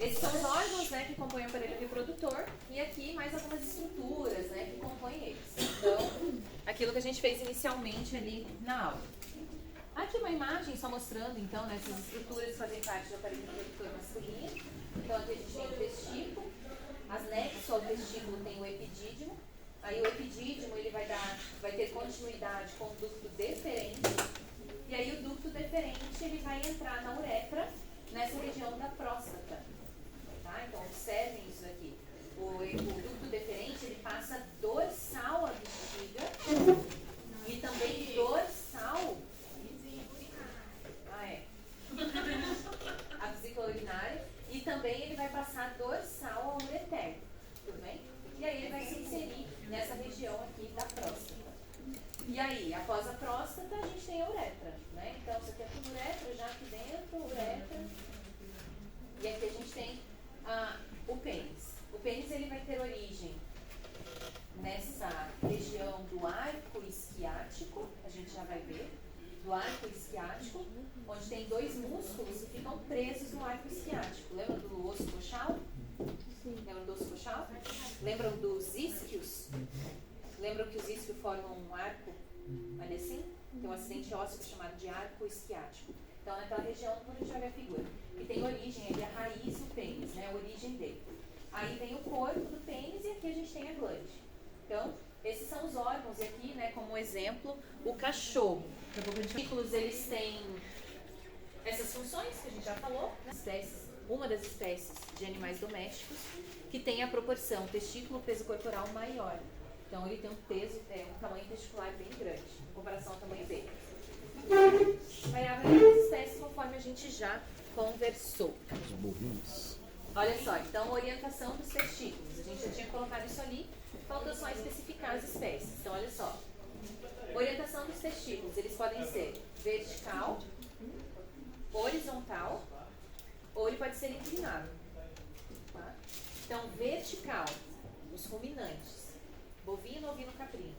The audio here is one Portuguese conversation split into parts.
Esses são os órgãos, né, que compõem o aparelho reprodutor, e aqui mais algumas estruturas, né, que compõem eles. Então, aquilo que a gente fez inicialmente ali na aula. Aqui uma imagem só mostrando, então, né, essas estruturas fazem parte do aparelho reprodutor masculino. Então, aqui a gente tem o testículo, anexo ao testículo tem o epidídimo. Aí o epidídimo ele vai ter continuidade com o ducto deferente. E aí o ducto deferente ele vai entrar na uretra, nessa região da próstata. Tá? Então, observem isso aqui. O ducto deferente ele passa dorsal à bexiga e também dorsal a vesícula urinária, e também ele vai passar dorsal ao ureter, tudo bem? E aí ele vai se inserir nessa região aqui da próstata. E aí, após a próstata, a gente tem a uretra, né? Então, isso aqui é tudo uretra, já aqui dentro, uretra. E aqui a gente tem o pênis. O pênis ele vai ter origem nessa região do arco isquiático, a gente já vai ver, do arco isquiático, onde tem dois músculos que ficam presos no arco isquiático. Lembra do osso coxal? Lembram do osso coxal? Lembram dos isquios? Lembram que os isquios formam um arco ali assim? Tem um acidente ósseo chamado de arco isquiático. Então, naquela região, quando a gente vai ver a figura, que tem origem, ele é a raiz do pênis, né? A origem dele. Aí vem o corpo do pênis e aqui a gente tem a glande. Então, esses são os órgãos, e aqui, né, como exemplo, o cachorro. Os testículos, eles têm essas funções que a gente já falou, né? Uma das espécies de animais domésticos que tem a proporção testículo-peso corporal maior. Então, ele tem um peso, um tamanho testicular bem grande, em comparação ao tamanho dele. Vai haver as espécies conforme a gente já conversou. Os bovinos. Olha só, então, orientação dos testículos. A gente já tinha colocado isso ali, falta só especificar as espécies. Então, olha só. Orientação dos testículos, eles podem ser vertical, horizontal, ou ele pode ser inclinado. Tá? Então, vertical, os ruminantes, bovino, ovino, caprino.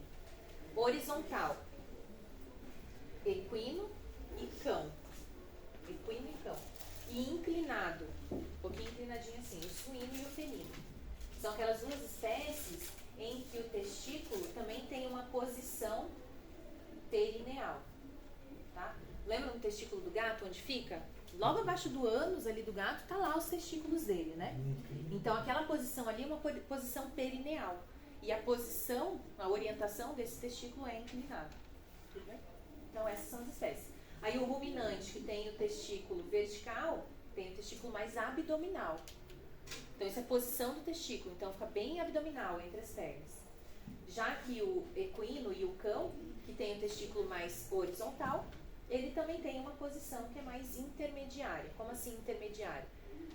Horizontal, equino e cão. Equino e cão. E inclinado, um pouquinho inclinadinho assim, o suíno e o felino. São aquelas duas espécies em que o testículo também tem uma posição perineal. Tá? Lembra do testículo do gato, onde fica? Logo abaixo do ânus ali do gato, tá lá os testículos dele, né? Então aquela posição ali é uma posição perineal. E a posição, a orientação desse testículo é inclinado. Tudo bem? Então essas são as espécies. Aí o ruminante, que tem o testículo vertical, tem o testículo mais abdominal. Então isso é a posição do testículo, então fica bem abdominal entre as pernas. Já que o equino e o cão, que tem o testículo mais horizontal, ele também tem uma posição que é mais intermediária. Como assim intermediária?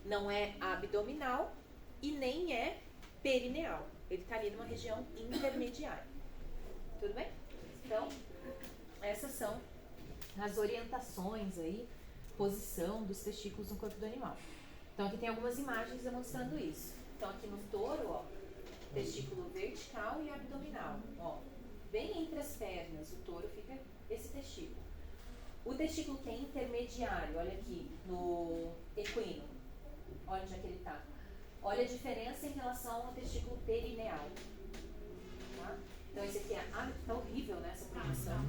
Não é abdominal e nem é perineal. Ele está ali numa região intermediária. Tudo bem? Então, essas são as orientações aí, posição dos testículos no corpo do animal. Então aqui tem algumas imagens demonstrando isso. Então aqui no touro, ó, testículo vertical e abdominal. Ó, bem entre as pernas, o touro fica esse testículo. O testículo que é intermediário, olha aqui, no equino. Olha onde é que ele está. Olha a diferença em relação ao testículo perineal. Tá? Então esse aqui tá horrível, né, essa posição.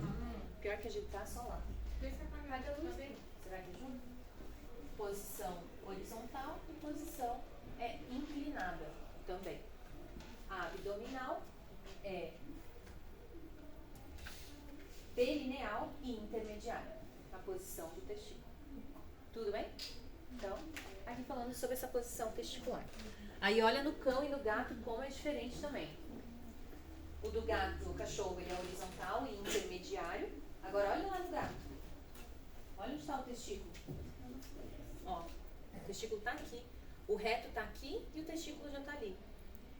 Pior que a gente tá só lá. Será que ajuda? Posição horizontal e posição inclinada também. A abdominal é perineal e intermediária, a posição do testículo. Tudo bem? Então, aqui falando sobre essa posição testicular. Aí olha no cão e no gato como é diferente também. O do gato, o cachorro, ele é horizontal e intermediário. Agora olha lá no gato. Olha onde está o testículo. Ó, o testículo está aqui. O reto está aqui e o testículo já está ali.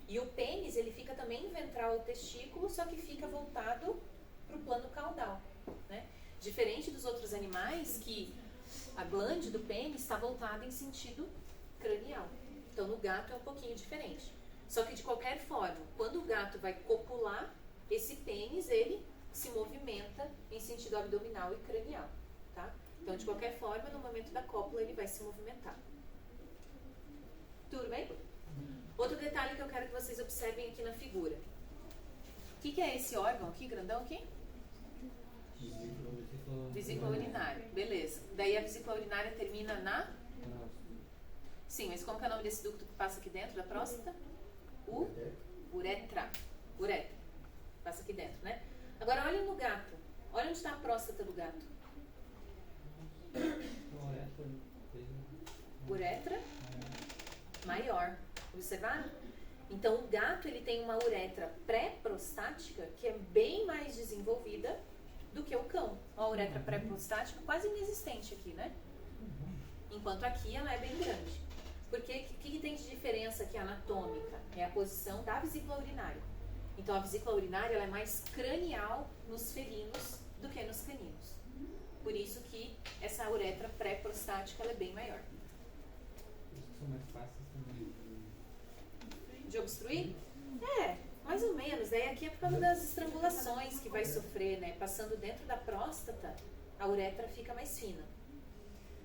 E o pênis, ele fica também ventral ao testículo, só que fica voltado para o plano caudal, né? Diferente dos outros animais, que a glande do pênis está voltada em sentido cranial. Então, no gato é um pouquinho diferente. Só que, de qualquer forma, quando o gato vai copular, esse pênis, ele se movimenta em sentido abdominal e cranial, tá? Então, de qualquer forma, no momento da cópula, ele vai se movimentar. detalhe que eu quero que vocês observem aqui na figura. O que é esse órgão aqui, grandão aqui? Vesícula urinária, beleza. Daí a vesícula urinária termina na? Sim, mas como que é o nome desse ducto que passa aqui dentro da próstata? Uretra. Uretra. Passa aqui dentro, né? Agora olhem no gato. Olha onde está a próstata do gato. Uretra maior. Observaram? Então o gato ele tem uma uretra pré-prostática que é bem mais desenvolvida do que o cão. A uretra pré-prostática quase inexistente aqui, né? Enquanto aqui ela é bem grande. Porque o que tem de diferença aqui anatômica? É a posição da vesícula urinária. Então a vesícula urinária ela é mais cranial nos felinos do que nos caninos. Por isso que essa uretra pré-prostática ela é bem maior. São mais fáceis também de obstruir? É, mais ou menos. Daí aqui é por causa das estrangulações que vai sofrer, né? Passando dentro da próstata, a uretra fica mais fina.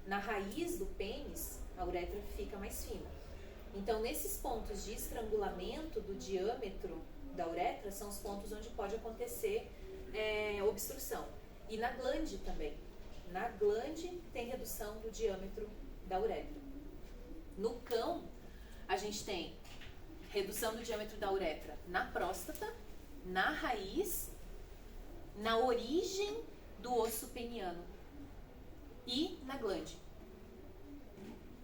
Na raiz do pênis, a uretra fica mais fina. Então, nesses pontos de estrangulamento do diâmetro da uretra, são os pontos onde pode acontecer obstrução. E na glande também. Na glande tem redução do diâmetro da uretra. No cão, a gente tem redução do diâmetro da uretra na próstata, na raiz, na origem do osso peniano e na glande.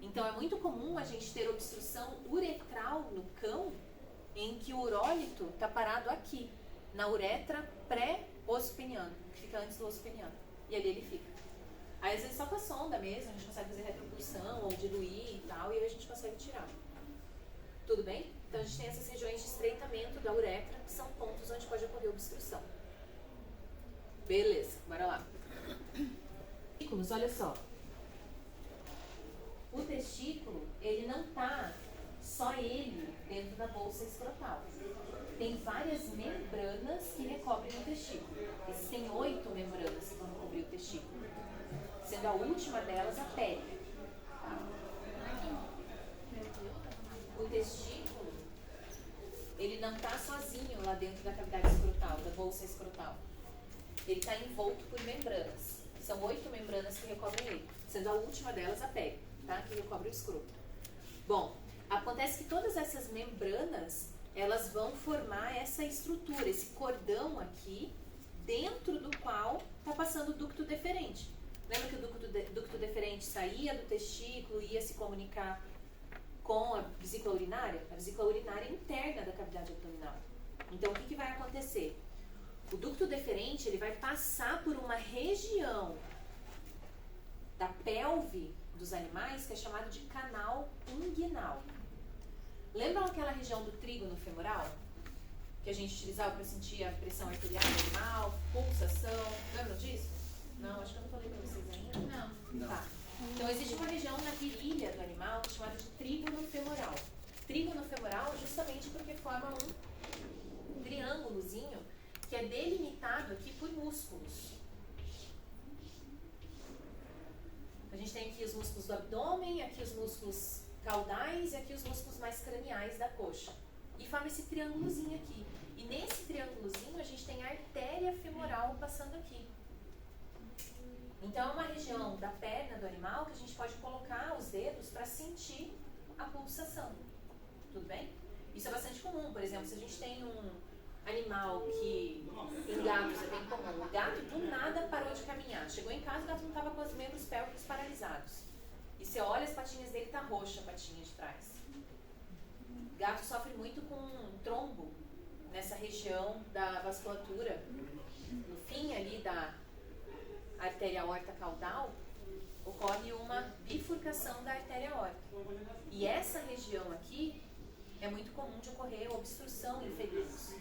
Então é muito comum a gente ter obstrução uretral no cão, em que o urólito está parado aqui, na uretra pré-osso peniano, que fica antes do osso peniano. E ali ele fica. Aí às vezes só com a sonda mesmo, a gente consegue fazer retropulsão ou diluir e tal, e aí a gente consegue tirar. Tudo bem? Então a gente tem essas regiões de estreitamento da uretra, que são pontos onde pode ocorrer obstrução. Beleza, bora lá. Testículos, olha só. O testículo, ele não tá só ele dentro da bolsa escrotal. Tem várias membranas que recobrem o testículo. Existem 8 membranas que vão cobrir o testículo, sendo a última delas a pele. O testículo, ele não está sozinho lá dentro da cavidade escrotal, da bolsa escrotal. Ele está envolto por membranas. São 8 membranas que recobrem ele, sendo a última delas a pele, tá? Que recobre o escroto. Bom, acontece que todas essas membranas, elas vão formar essa estrutura, esse cordão aqui, dentro do qual está passando o ducto deferente. Lembra que o ducto deferente saía do testículo e ia se comunicar com a vesícula urinária? A vesícula urinária é interna da cavidade abdominal. Então, o que vai acontecer? O ducto deferente ele vai passar por uma região da pelve dos animais que é chamado de canal inguinal. Lembram aquela região do trígono femoral? Que a gente utilizava para sentir a pressão arterial do animal, pulsação. Lembram disso? Não, acho que eu não falei para vocês ainda. Não. Tá. Então existe uma região na virilha do animal chamada de trígono femoral. Trígono femoral justamente porque forma um triângulozinho que é delimitado aqui por músculos. A gente tem aqui os músculos do abdômen, aqui os músculos caudais e aqui os músculos mais craniais da coxa. E forma esse triângulozinho aqui. E nesse triângulozinho a gente tem a artéria femoral passando aqui. Então é uma região da perna do animal que a gente pode colocar os dedos para sentir a pulsação. Tudo bem? Isso é bastante comum. Por exemplo, se a gente tem um animal que em gatos é bem comum. O gato do nada parou de caminhar. Chegou em casa, o gato não estava com os membros pélvicos paralisados. E você olha as patinhas dele, tá roxa a patinha de trás. O gato sofre muito com um trombo nessa região da vasculatura. No fim ali da artéria aorta caudal, ocorre uma bifurcação da artéria aorta. E essa região aqui é muito comum de ocorrer obstrução em felinos.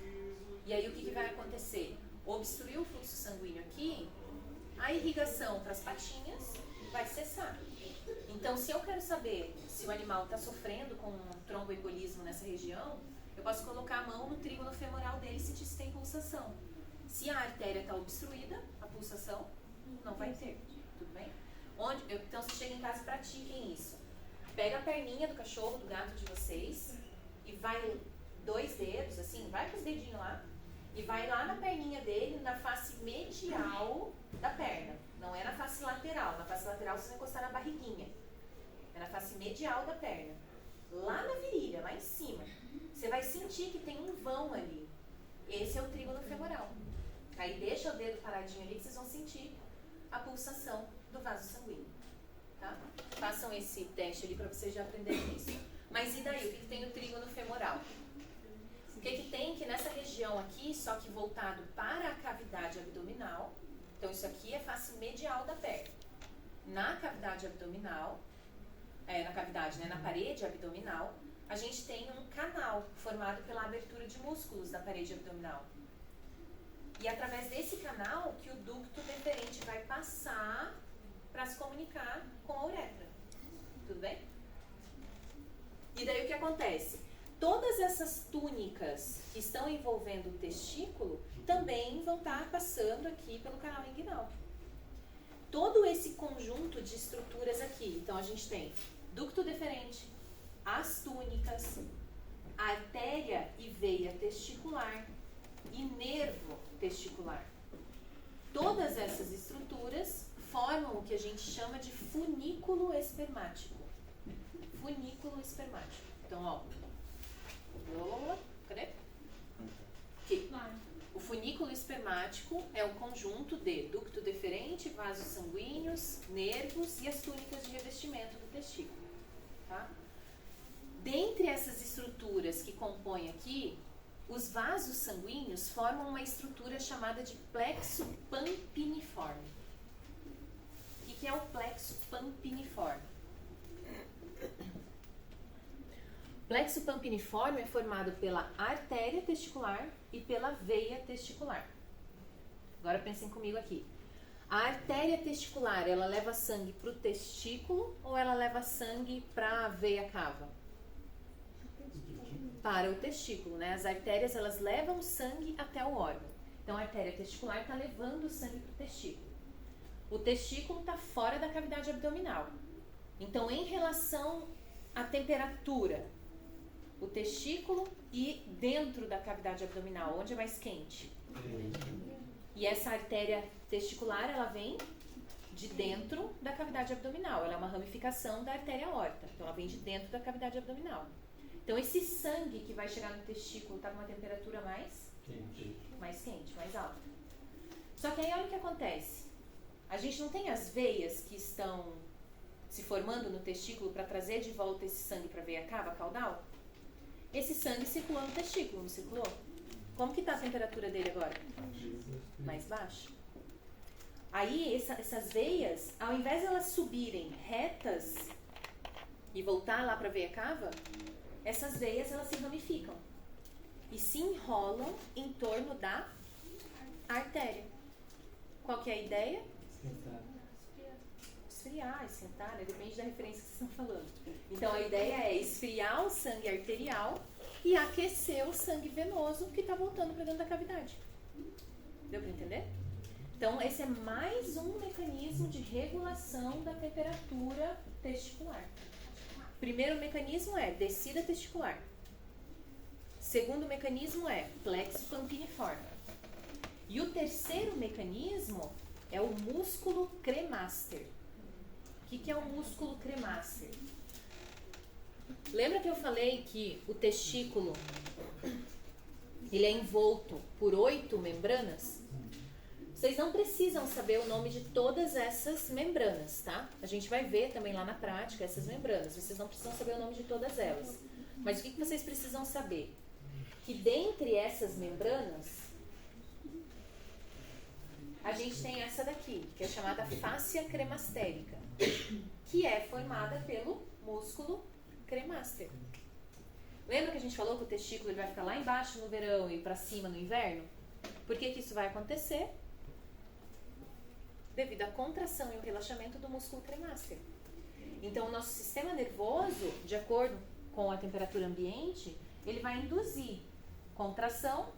E aí o que vai acontecer? Obstruir o fluxo sanguíneo aqui, a irrigação para as patinhas vai cessar. Então, se eu quero saber se o animal está sofrendo com um tromboembolismo nessa região, eu posso colocar a mão no trígono femoral dele e sentir se tem pulsação. Se a artéria está obstruída, a pulsação não vai ter. Tudo bem? Então, você chega em casa e pratiquem isso. Pega a perninha do cachorro, do gato de vocês, e vai 2 dedos, assim, vai com os dedinhos lá, e vai lá na perninha dele, na face medial da perna. Não é na face lateral. Na face lateral você vai encostar na barriguinha. É na face medial da perna. Lá na virilha, lá em cima. Você vai sentir que tem um vão ali. Esse é o trígono femoral. Aí deixa o dedo paradinho ali que vocês vão sentir a pulsação do vaso sanguíneo. Tá? Façam esse teste ali para vocês já aprenderem isso. Mas e daí? O que tem no trígono femoral? O que tem que nessa região aqui, só que voltado para a cavidade abdominal, então isso aqui é face medial da perna. Na cavidade abdominal, na parede abdominal, a gente tem um canal formado pela abertura de músculos da parede abdominal. E é através desse canal que o ducto deferente vai passar para se comunicar com a uretra. Tudo bem? E daí o que acontece? Todas essas túnicas que estão envolvendo o testículo também vão estar passando aqui pelo canal inguinal. Todo esse conjunto de estruturas aqui, então a gente tem ducto deferente, as túnicas, artéria e veia testicular e nervo testicular. Todas essas estruturas formam o que a gente chama de funículo espermático. Funículo espermático. Então, ó. Cadê? Aqui. O funículo espermático é o conjunto de ducto deferente, vasos sanguíneos, nervos e as túnicas de revestimento do testículo. Tá? Dentre essas estruturas que compõem aqui, os vasos sanguíneos formam uma estrutura chamada de plexo pampiniforme. O que é o plexo pampiniforme? O plexo pampiniforme é formado pela artéria testicular e pela veia testicular. Agora pensem comigo aqui. A artéria testicular, ela leva sangue para o testículo ou ela leva sangue para a veia cava? Para o testículo, né? As artérias, elas levam sangue até o órgão. Então, a artéria testicular está levando sangue para o testículo. O testículo está fora da cavidade abdominal. Então, em relação à temperatura, o testículo e dentro da cavidade abdominal, onde é mais quente? E essa artéria testicular, ela vem de dentro da cavidade abdominal. Ela é uma ramificação da artéria aorta. Então, ela vem de dentro da cavidade abdominal. Então, esse sangue que vai chegar no testículo está com uma temperatura mais quente, mais alta. Só que aí, olha o que acontece. A gente não tem as veias que estão se formando no testículo para trazer de volta esse sangue para a veia cava caudal? Esse sangue circulou no testículo, não circulou? Como que está a temperatura dele agora? Mais baixa. Aí, essas veias, ao invés de elas subirem retas e voltar lá para a veia cava, essas veias, elas se ramificam e se enrolam em torno da artéria. Qual que é a ideia? Esfriar, esquentar, né? Depende da referência que vocês estão falando. Então, a ideia é esfriar o sangue arterial e aquecer o sangue venoso que está voltando para dentro da cavidade. Deu para entender? Então, esse é mais um mecanismo de regulação da temperatura testicular. Primeiro mecanismo é descida testicular. Segundo mecanismo é plexo pampiniforme. E o terceiro mecanismo é o músculo cremaster. O que é o músculo cremaster? Lembra que eu falei que o testículo ele é envolto por 8 membranas? Vocês não precisam saber o nome de todas essas membranas, tá? A gente vai ver também lá na prática essas membranas. Vocês não precisam saber o nome de todas elas. Mas o que vocês precisam saber? Que dentre essas membranas, a gente tem essa daqui, que é chamada fáscia cremastérica, que é formada pelo músculo cremaster. Lembra que a gente falou que o testículo ele vai ficar lá embaixo no verão e para cima no inverno? Por que isso vai acontecer? Devido à contração e o relaxamento do músculo cremaster. Então, o nosso sistema nervoso, de acordo com a temperatura ambiente, ele vai induzir contração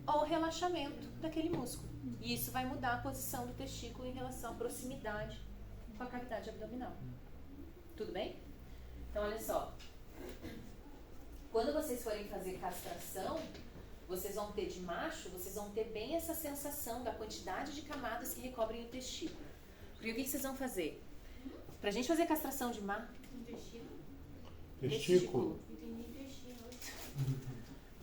ou relaxamento daquele músculo. E isso vai mudar a posição do testículo em relação à proximidade com a cavidade abdominal. Tudo bem? Então, olha só. Quando vocês forem fazer castração, vocês vão ter de macho, vocês vão ter bem essa sensação da quantidade de camadas que recobrem o testículo. Porque o que vocês vão fazer? Pra gente fazer castração de macho... Testículo.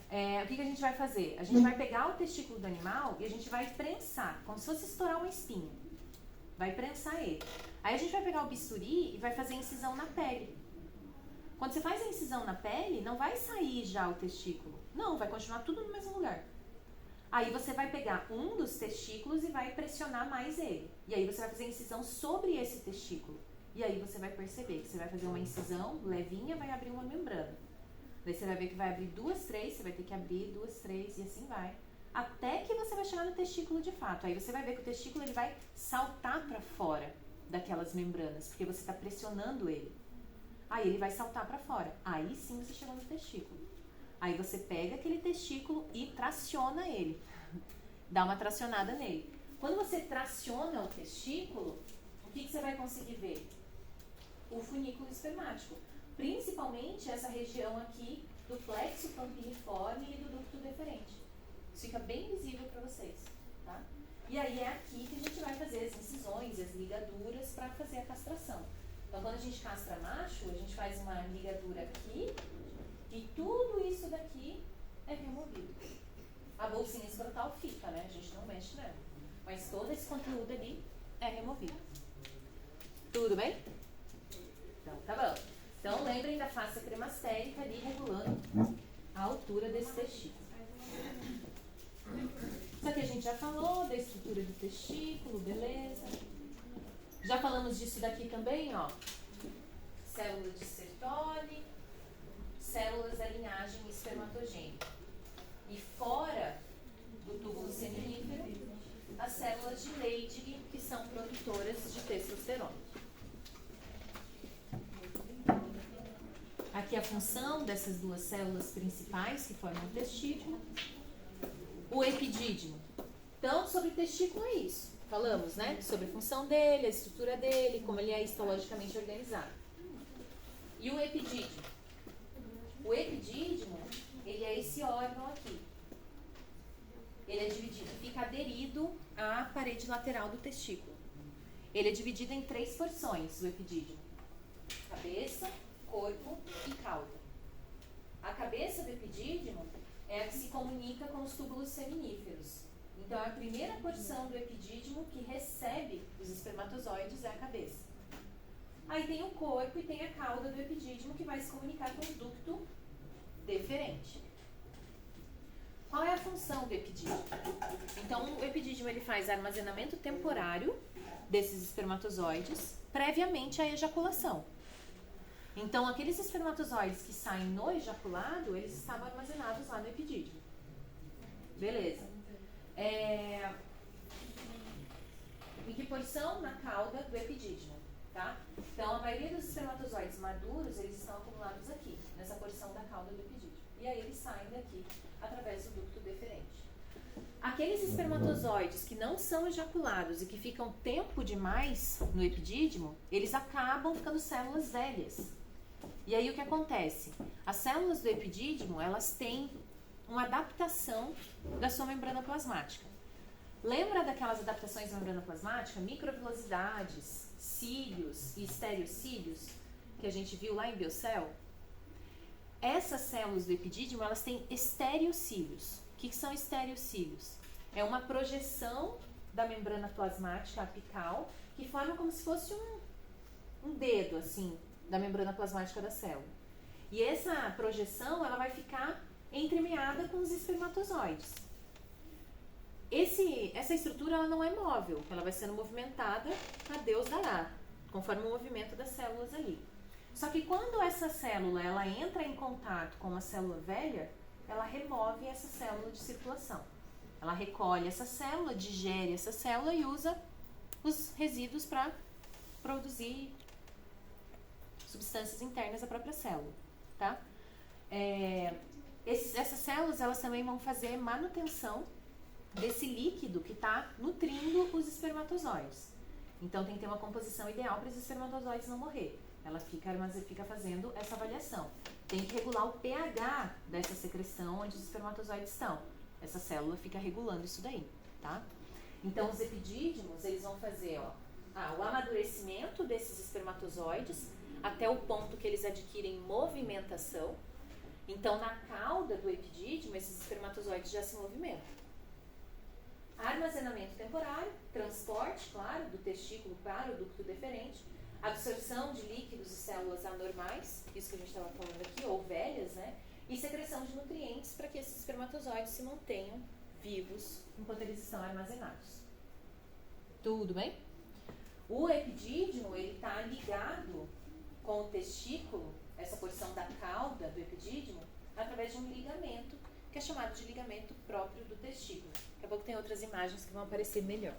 O que a gente vai fazer? A gente vai pegar o testículo do animal e a gente vai prensar, como se fosse estourar uma espinha. Vai prensar ele. Aí a gente vai pegar o bisturi e vai fazer incisão na pele. Quando você faz a incisão na pele, não vai sair já o testículo. Não, vai continuar tudo no mesmo lugar. Aí você vai pegar um dos testículos e vai pressionar mais ele. E aí você vai fazer a incisão sobre esse testículo. E aí você vai perceber que você vai fazer uma incisão levinha, vai abrir uma membrana. Daí você vai ver que vai abrir 2, 3, você vai ter que abrir 2, 3 e assim vai. Até que você vai chegar no testículo de fato. Aí você vai ver que o testículo ele vai saltar para fora daquelas membranas, porque você está pressionando ele. Aí ele vai saltar para fora. Aí sim você chegou no testículo. Aí você pega aquele testículo e traciona ele. Dá uma tracionada nele. Quando você traciona o testículo, o que você vai conseguir ver? O funículo espermático. Principalmente essa região aqui do plexo pampiniforme e do ducto deferente. Isso fica bem visível para vocês, tá? E aí é aqui que a gente vai fazer as incisões, as ligaduras para fazer a castração. Então quando a gente castra macho, a gente faz uma ligadura aqui e tudo isso daqui é removido. A bolsinha escrotal fica, né? A gente não mexe nela. Mas todo esse conteúdo ali é removido. Tudo bem? Então tá bom. Então, lembrem da face cremastérica ali regulando a altura desse testículo. Isso aqui a gente já falou da estrutura do testículo, beleza. Já falamos disso daqui também, ó. Células de Sertoli, células da linhagem espermatogênica. E fora do túbulo seminífero, as células de Leydig, que são produtoras de testosterona. Aqui a função dessas duas células principais que formam o testículo. O epidídimo. Então, sobre o testículo é isso. Falamos, né? Sobre a função dele, a estrutura dele, como ele é histologicamente organizado. E o epidídimo? O epidídimo, ele é esse órgão aqui. Ele é dividido, fica aderido à parede lateral do testículo. Ele é dividido em 3 porções, o epidídimo. Cabeça, corpo e cauda. A cabeça do epidídimo é a que se comunica com os túbulos seminíferos. Então, a primeira porção do epidídimo que recebe os espermatozoides é a cabeça. Aí tem o corpo e tem a cauda do epidídimo que vai se comunicar com o ducto deferente. Qual é a função do epidídimo? Então, o epidídimo ele faz armazenamento temporário desses espermatozoides previamente à ejaculação. Então, aqueles espermatozoides que saem no ejaculado, eles estavam armazenados lá no epidídimo. Beleza. Em que posição? Na cauda do epidídimo, tá? Então, a maioria dos espermatozoides maduros, eles estão acumulados aqui, nessa porção da cauda do epidídimo. E aí eles saem daqui através do ducto deferente. Aqueles espermatozoides que não são ejaculados e que ficam tempo demais no epidídimo, eles acabam ficando células velhas. E aí o que acontece? As células do epidídimo, elas têm uma adaptação da sua membrana plasmática. Lembra daquelas adaptações da membrana plasmática? Microvilosidades, cílios e estereocílios que a gente viu lá em Biocell? Essas células do epidídimo, elas têm estereocílios. O que são estereocílios? É uma projeção da membrana plasmática apical que forma como se fosse um dedo, assim, da membrana plasmática da célula. E essa projeção, ela vai ficar entremeada com os espermatozoides. Essa estrutura, ela não é móvel, ela vai sendo movimentada a Deus dará, conforme o movimento das células ali. Só que quando essa célula, ela entra em contato com uma célula velha, ela remove essa célula de circulação. Ela recolhe essa célula, digere essa célula e usa os resíduos para produzir substâncias internas da própria célula, tá? Essas células, elas também vão fazer manutenção desse líquido que está nutrindo os espermatozoides. Então, tem que ter uma composição ideal para os espermatozoides não morrer. Ela fica fazendo essa avaliação. tem que regular o pH dessa secreção onde os espermatozoides estão. Essa célula fica regulando isso daí, tá? Então, os epidídimos, eles vão fazer, ó, o amadurecimento desses espermatozoides até o ponto que eles adquirem movimentação. Então, na cauda do epidídimo, esses espermatozoides já se movimentam. Armazenamento temporário, transporte, claro, do testículo para o ducto deferente, absorção de líquidos e células anormais, isso que a gente estava falando aqui, ou velhas, né? E secreção de nutrientes para que esses espermatozoides se mantenham vivos enquanto eles estão armazenados. Tudo bem? O epidídimo, ele está ligado com o testículo, essa porção da cauda do epidídimo, através de um ligamento, que é chamado de ligamento próprio do testículo. Daqui a pouco tem outras imagens que vão aparecer melhor.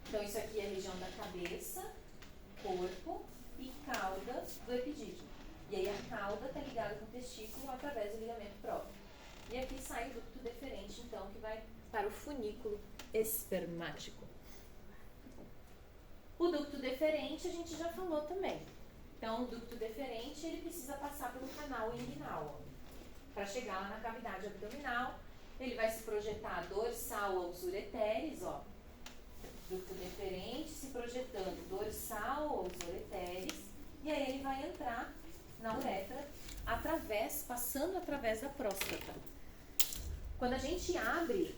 Então, isso aqui é a região da cabeça, corpo e cauda do epidídimo. E aí a cauda está ligada com o testículo através do ligamento próprio. E aqui sai o ducto deferente, então, que vai para o funículo espermático. O ducto deferente a gente já falou também. Então, o ducto deferente, ele precisa passar pelo canal inguinal, para chegar lá na cavidade abdominal. Ele vai se projetar dorsal aos ureteres, ó. Ducto deferente se projetando dorsal aos ureteres, e aí ele vai entrar na uretra, passando através da próstata. Quando a gente abre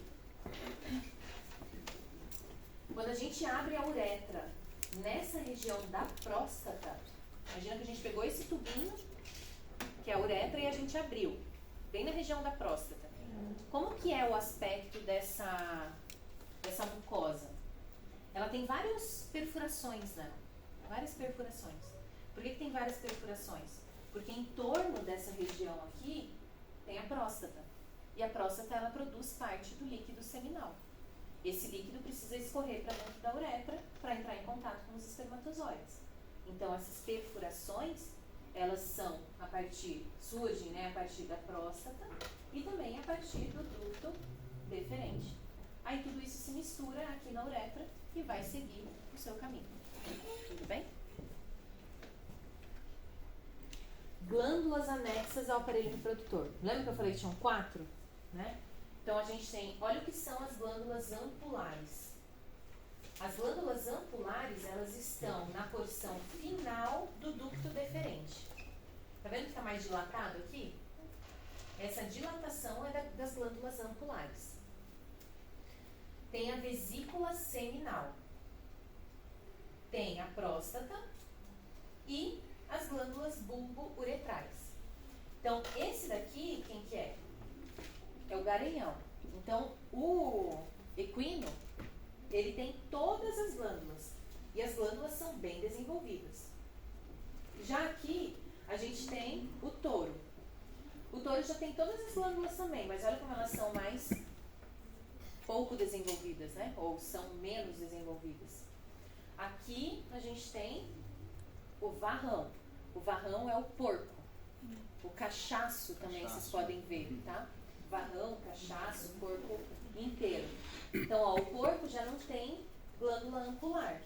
a uretra nessa região da próstata, imagina que a gente pegou esse tubinho, que é a uretra, e a gente abriu, bem na região da próstata. Como que é o aspecto dessa mucosa? Ela tem várias perfurações, né? Várias perfurações. Por que tem várias perfurações? Porque em torno dessa região aqui tem a próstata. E a próstata, ela produz parte do líquido seminal. Esse líquido precisa escorrer para dentro da uretra para entrar em contato com os espermatozoides. Então, essas perfurações, elas surgem, né, a partir da próstata e também a partir do ducto deferente. Aí tudo isso se mistura aqui na uretra e vai seguir o seu caminho. Tudo bem? Glândulas anexas ao aparelho reprodutor. Lembra que eu falei que tinham 4? Né? Então, a gente tem, olha o que são as glândulas ampulares. As glândulas ampulares, elas estão na porção final do ducto deferente. Tá vendo que está mais dilatado aqui? Essa dilatação é das glândulas ampulares. Tem a vesícula seminal. Tem a próstata e as glândulas bulbo-uretrais. Então, esse daqui, quem que é? É o garanhão. Então, o equino, ele tem todas as glândulas. E as glândulas são bem desenvolvidas. Já aqui, a gente tem o touro. O touro já tem todas as glândulas também, mas olha como elas são mais pouco desenvolvidas, né? Ou são menos desenvolvidas. Aqui, a gente tem o varrão. O varrão é o porco. O cachaço também, vocês podem ver, tá? Varrão, cachaço, porco inteiro. Então, ó, o porco já não tem glândula ampular,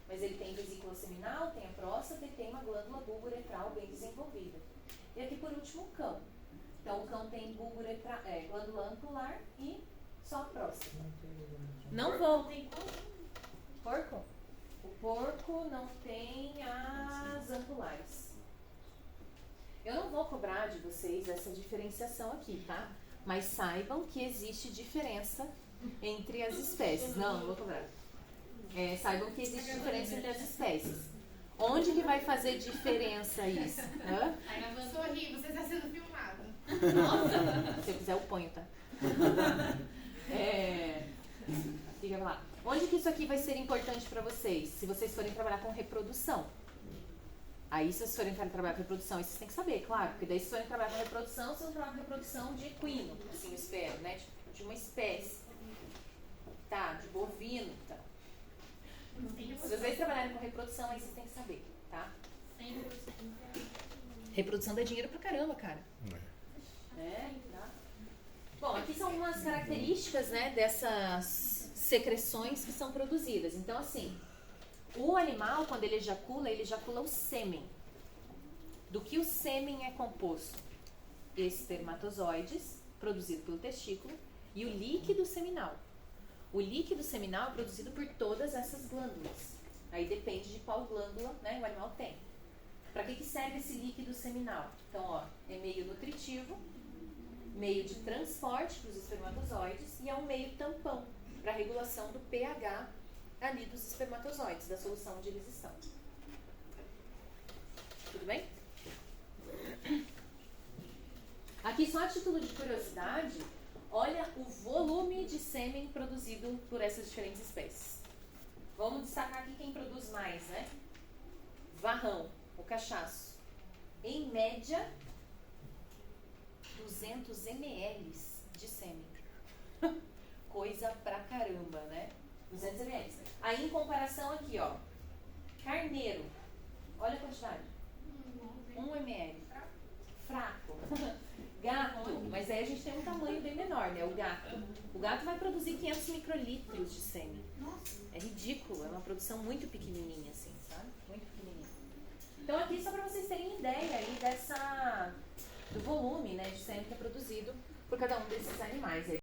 mas ele tem vesícula seminal, tem a próstata e tem uma glândula bulbo-uretral bem desenvolvida. E aqui, por último, o cão. Então, o cão tem glândula ampular e só a próstata. Não vou. Porco? O porco não tem as ampulares. Eu não vou cobrar de vocês essa diferenciação aqui, tá? Mas saibam que existe diferença entre as espécies. Não vou cobrar. Saibam que existe diferença entre as espécies. Onde que vai fazer diferença isso? Hã? Aí eu sorri, você está sendo filmado. Nossa, se eu quiser eu ponho, tá? Fica lá. Onde que isso aqui vai ser importante para vocês? Se vocês forem trabalhar com reprodução. Aí, se vocês forem trabalhar com reprodução, isso vocês têm que saber, claro. Porque daí, se forem trabalhar com reprodução, vocês vão trabalhar com reprodução de equino, assim, eu espero, né? Tipo, de uma espécie. Tá, de bovino, tá. Se vocês trabalharem com reprodução, aí vocês têm que saber, tá? Reprodução dá dinheiro pra caramba, cara. Tá? Bom, aqui são algumas características, né, dessas secreções que são produzidas. Então, assim, o animal, quando ele ejacula o sêmen. Do que o sêmen é composto? Espermatozoides, produzido pelo testículo, e o líquido seminal. O líquido seminal é produzido por todas essas glândulas. Aí depende de qual glândula, né, o animal tem. Para que serve esse líquido seminal? Então, ó, é meio nutritivo, meio de transporte para os espermatozoides e é um meio tampão para a regulação do pH ali dos espermatozoides, da solução onde eles estão. Tudo bem? Aqui, só a título de curiosidade, olha o volume de sêmen produzido por essas diferentes espécies. Vamos destacar aqui quem produz mais, né? Varrão, o cachaço. Em média, 200 ml de sêmen. Coisa pra caramba, né? 200 ml. Aí, em comparação aqui, ó. Carneiro. Olha a quantidade. 1 ml. Fraco. Gato. Mas aí a gente tem um tamanho bem menor, né? O gato. O gato vai produzir 500 microlitros de sêmen. É ridículo. É uma produção muito pequenininha, assim, sabe? Muito pequenininha. Então, aqui só pra vocês terem ideia aí do volume, né, de sêmen que é produzido por cada um desses animais.